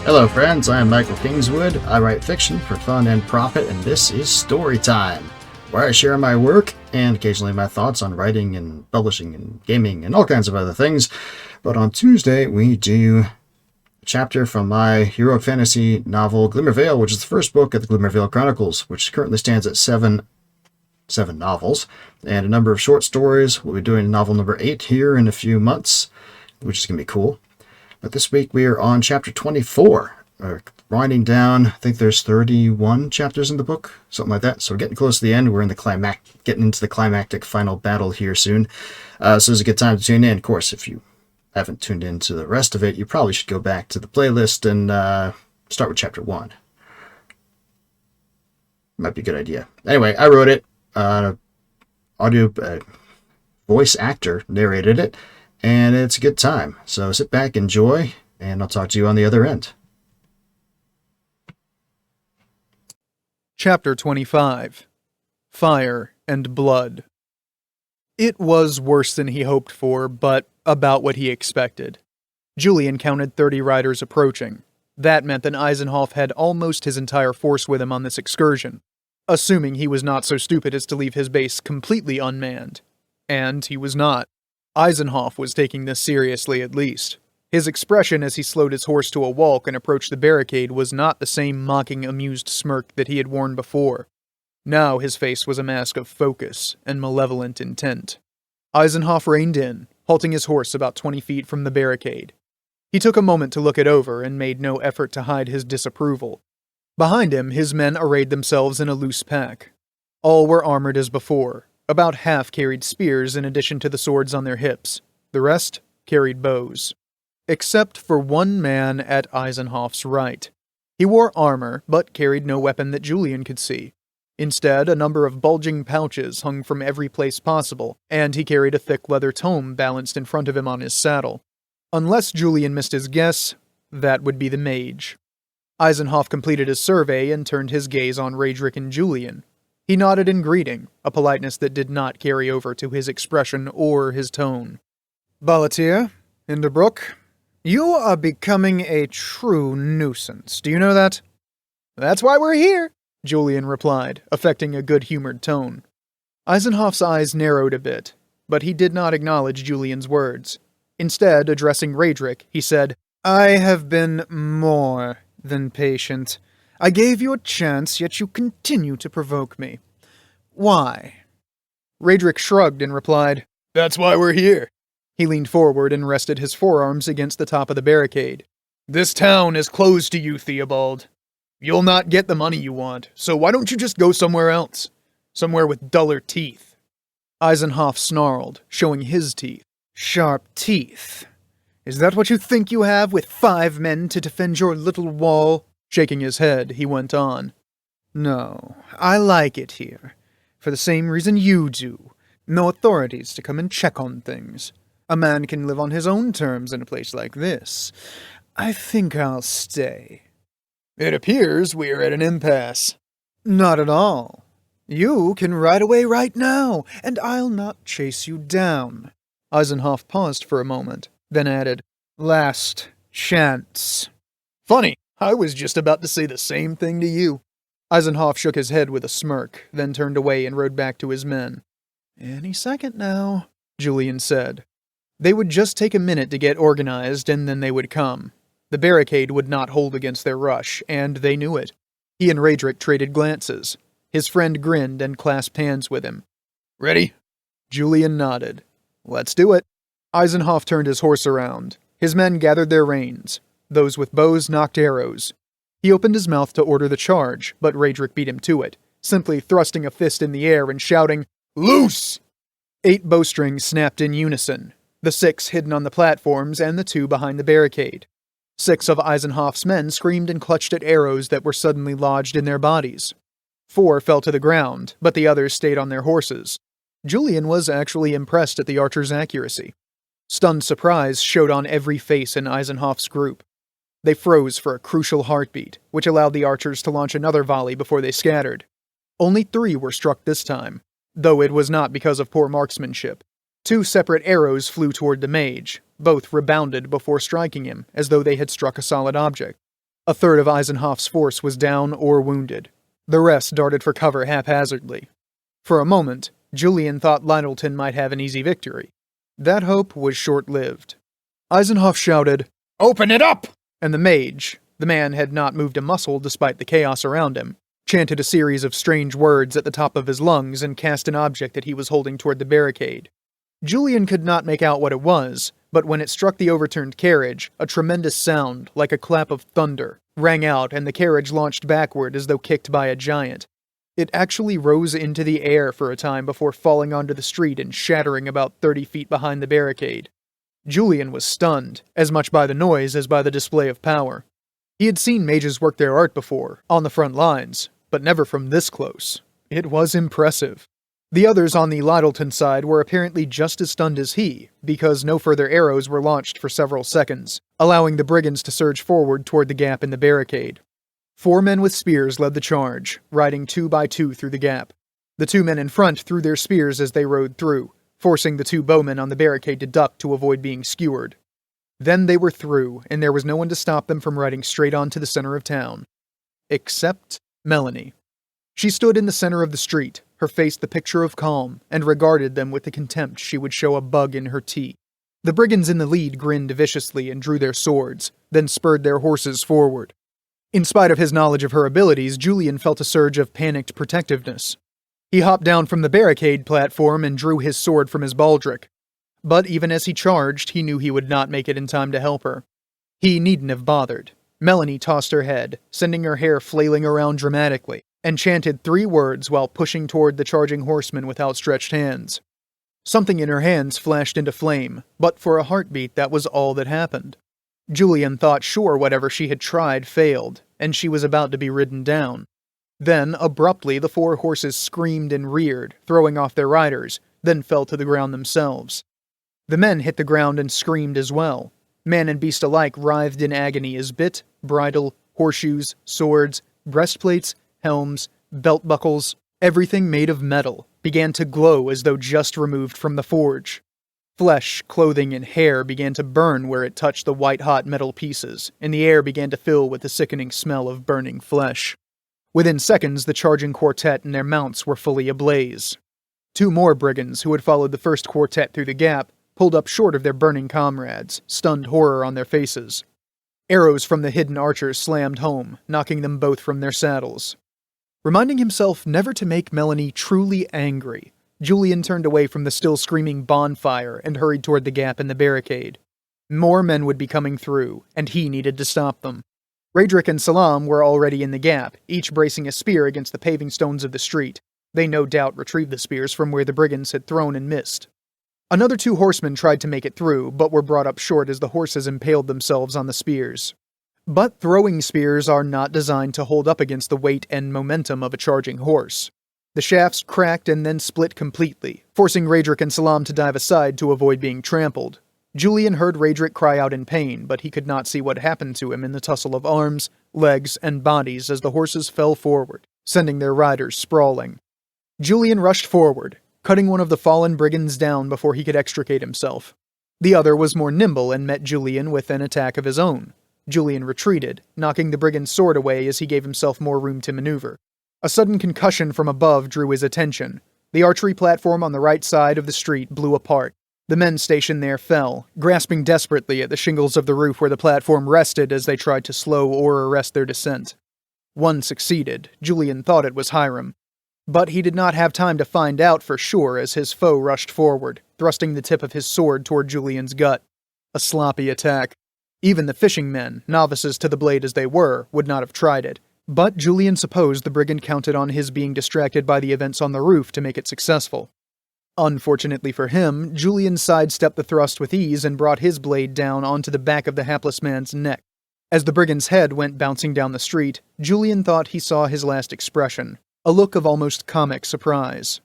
Hello friends, I am Michael Kingswood. I write fiction for fun and profit, and this is Storytime, where I share my work and occasionally my thoughts on writing and publishing and gaming and all kinds of other things. But on Tuesday we do a chapter from my heroic fantasy novel Glimmer, which is the first book of the Glimmer Chronicles, which currently stands at seven novels, and a number of short stories. We'll be doing novel number 8 here in a few months, which is going to be cool. But this week we are on chapter 24, winding down. I think there's 31 chapters in the book, something like that. So we're getting close to the end. We're in the getting into the climactic final battle here soon. So it's a good time to tune in. Of course, if you haven't tuned into the rest of it, you probably should go back to the playlist and start with chapter 1. Might be a good idea. Anyway, I wrote it. Voice actor narrated it. And it's a good time. So sit back, enjoy, and I'll talk to you on the other end. Chapter 25. Fire and Blood. It was worse than he hoped for, but about what he expected. Julian counted 30 riders approaching. That meant that Eisenhoff had almost his entire force with him on this excursion, assuming he was not so stupid as to leave his base completely unmanned. And he was not. Eisenhoff was taking this seriously, at least. His expression as he slowed his horse to a walk and approached the barricade was not the same mocking, amused smirk that he had worn before. Now his face was a mask of focus and malevolent intent. Eisenhoff reined in, halting his horse about 20 feet from the barricade. He took a moment to look it over and made no effort to hide his disapproval. Behind him, his men arrayed themselves in a loose pack. All were armored as before. About half carried spears in addition to the swords on their hips. The rest carried bows. Except for one man at Eisenhoff's right. He wore armor, but carried no weapon that Julian could see. Instead, a number of bulging pouches hung from every place possible, and he carried a thick leather tome balanced in front of him on his saddle. Unless Julian missed his guess, that would be the mage. Eisenhoff completed his survey and turned his gaze on Raedric and Julian. He nodded in greeting, a politeness that did not carry over to his expression or his tone. "Balatir, Hinderbrook, you are becoming a true nuisance. Do you know that?" "That's why we're here," Julian replied, affecting a good-humored tone. Eisenhoff's eyes narrowed a bit, but he did not acknowledge Julian's words. Instead, addressing Raedric, he said, "I have been more than patient. I gave you a chance, yet you continue to provoke me. Why?" Raedric shrugged and replied, "That's why we're here." He leaned forward and rested his forearms against the top of the barricade. "This town is closed to you, Theobald. You'll not get the money you want, so why don't you just go somewhere else? Somewhere with duller teeth." Eisenhoff snarled, showing his teeth. "Sharp teeth? Is that what you think you have with 5 men to defend your little wall?" Shaking his head, he went on. "No, I like it here. For the same reason you do. No authorities to come and check on things. A man can live on his own terms in a place like this. I think I'll stay." "It appears we're at an impasse." "Not at all. You can ride away right now, and I'll not chase you down." Eisenhoff paused for a moment, then added, "Last chance." "Funny. I was just about to say the same thing to you." Eisenhoff shook his head with a smirk, then turned away and rode back to his men. "Any second now," Julian said. They would just take a minute to get organized, and then they would come. The barricade would not hold against their rush, and they knew it. He and Raedric traded glances. His friend grinned and clasped hands with him. "Ready?" Julian nodded. "Let's do it." Eisenhoff turned his horse around. His men gathered their reins. Those with bows knocked arrows. He opened his mouth to order the charge, but Raedric beat him to it, simply thrusting a fist in the air and shouting, "Loose!" 8 bowstrings snapped in unison, the 6 hidden on the platforms and the 2 behind the barricade. 6 of Eisenhoff's men screamed and clutched at arrows that were suddenly lodged in their bodies. 4 fell to the ground, but the others stayed on their horses. Julian was actually impressed at the archer's accuracy. Stunned surprise showed on every face in Eisenhoff's group. They froze for a crucial heartbeat, which allowed the archers to launch another volley before they scattered. Only 3 were struck this time, though it was not because of poor marksmanship. 2 separate arrows flew toward the mage. Both rebounded before striking him, as though they had struck a solid object. A third of Eisenhoff's force was down or wounded. The rest darted for cover haphazardly. For a moment, Julian thought Lyttelton might have an easy victory. That hope was short-lived. Eisenhoff shouted, "Open it up!" And the mage, the man had not moved a muscle despite the chaos around him, chanted a series of strange words at the top of his lungs and cast an object that he was holding toward the barricade. Julian could not make out what it was, but when it struck the overturned carriage, a tremendous sound, like a clap of thunder, rang out and the carriage launched backward as though kicked by a giant. It actually rose into the air for a time before falling onto the street and shattering about 30 feet behind the barricade. Julian was stunned, as much by the noise as by the display of power. He had seen mages work their art before, on the front lines, but never from this close. It was impressive. The others on the Lyttelton side were apparently just as stunned as he, because no further arrows were launched for several seconds, allowing the brigands to surge forward toward the gap in the barricade. 4 men with spears led the charge, riding 2 by 2 through the gap. The 2 men in front threw their spears as they rode through, forcing the 2 bowmen on the barricade to duck to avoid being skewered. Then they were through, and there was no one to stop them from riding straight on to the center of town. Except Melanie. She stood in the center of the street, her face the picture of calm, and regarded them with the contempt she would show a bug in her tea. The brigands in the lead grinned viciously and drew their swords, then spurred their horses forward. In spite of his knowledge of her abilities, Julian felt a surge of panicked protectiveness. He hopped down from the barricade platform and drew his sword from his baldric. But even as he charged, he knew he would not make it in time to help her. He needn't have bothered. Melanie tossed her head, sending her hair flailing around dramatically, and chanted 3 words while pushing toward the charging horsemen with outstretched hands. Something in her hands flashed into flame, but for a heartbeat that was all that happened. Julian thought sure whatever she had tried failed, and she was about to be ridden down. Then, abruptly, the 4 horses screamed and reared, throwing off their riders, then fell to the ground themselves. The men hit the ground and screamed as well. Man and beast alike writhed in agony as bit, bridle, horseshoes, swords, breastplates, helms, belt buckles, everything made of metal, began to glow as though just removed from the forge. Flesh, clothing, and hair began to burn where it touched the white-hot metal pieces, and the air began to fill with the sickening smell of burning flesh. Within seconds, the charging quartet and their mounts were fully ablaze. 2 more brigands, who had followed the first quartet through the gap, pulled up short of their burning comrades, stunned horror on their faces. Arrows from the hidden archers slammed home, knocking them both from their saddles. Reminding himself never to make Melanie truly angry, Julian turned away from the still screaming bonfire and hurried toward the gap in the barricade. More men would be coming through, and he needed to stop them. Raedric and Salam were already in the gap, each bracing a spear against the paving stones of the street. They no doubt retrieved the spears from where the brigands had thrown and missed. Another 2 horsemen tried to make it through, but were brought up short as the horses impaled themselves on the spears. But throwing spears are not designed to hold up against the weight and momentum of a charging horse. The shafts cracked and then split completely, forcing Raedric and Salam to dive aside to avoid being trampled. Julian heard Raedric cry out in pain, but he could not see what happened to him in the tussle of arms, legs, and bodies as the horses fell forward, sending their riders sprawling. Julian rushed forward, cutting one of the fallen brigands down before he could extricate himself. The other was more nimble and met Julian with an attack of his own. Julian retreated, knocking the brigand's sword away as he gave himself more room to maneuver. A sudden concussion from above drew his attention. The archery platform on the right side of the street blew apart. The men stationed there fell, grasping desperately at the shingles of the roof where the platform rested as they tried to slow or arrest their descent. One succeeded. Julian thought it was Hiram. But he did not have time to find out for sure as his foe rushed forward, thrusting the tip of his sword toward Julian's gut. A sloppy attack. Even the fishing men, novices to the blade as they were, would not have tried it. But Julian supposed the brigand counted on his being distracted by the events on the roof to make it successful. Unfortunately for him, Julian sidestepped the thrust with ease and brought his blade down onto the back of the hapless man's neck. As the brigand's head went bouncing down the street, Julian thought he saw his last expression, a look of almost comic surprise.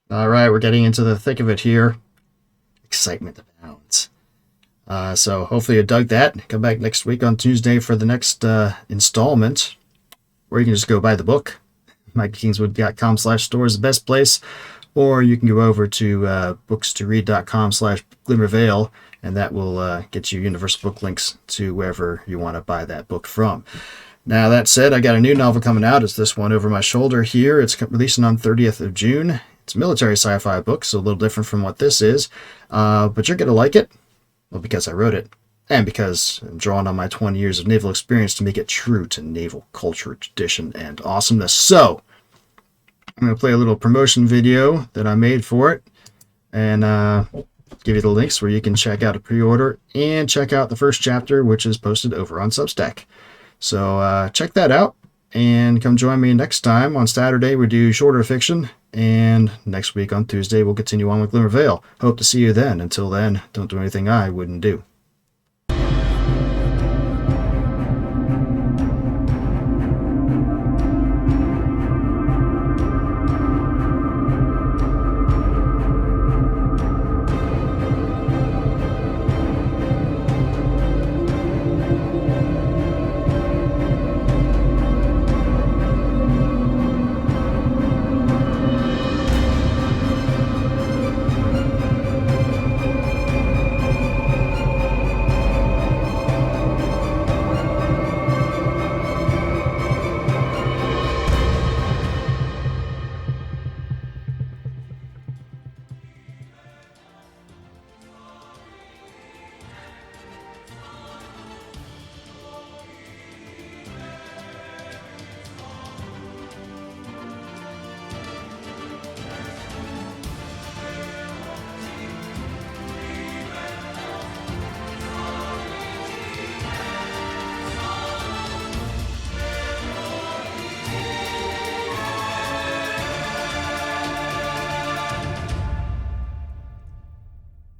Alright, we're getting into the thick of it here. Excitement abounds. So hopefully you dug that. Come back next week on Tuesday for the next installment, or you can just go buy the book. MikeKingswood.com/store is the best place. Or you can go over to bookstoread.com/glimmervale, and that will get you universal book links to wherever you want to buy that book from. Now, that said, I got a new novel coming out. It's this one over my shoulder here. It's releasing on 30th of June. It's a military sci-fi book, so a little different from what this is. But you're going to like it. Well, because I wrote it. And because I'm drawing on my 20 years of naval experience to make it true to naval culture, tradition, and awesomeness. So, I'm going to play a little promotion video that I made for it. And give you the links where you can check out a pre-order and check out the first chapter, which is posted over on Substack. So check that out and come join me next time. On Saturday, we do shorter fiction. And next week on Tuesday, we'll continue on with Glimmer. Hope to see you then. Until then, don't do anything I wouldn't do.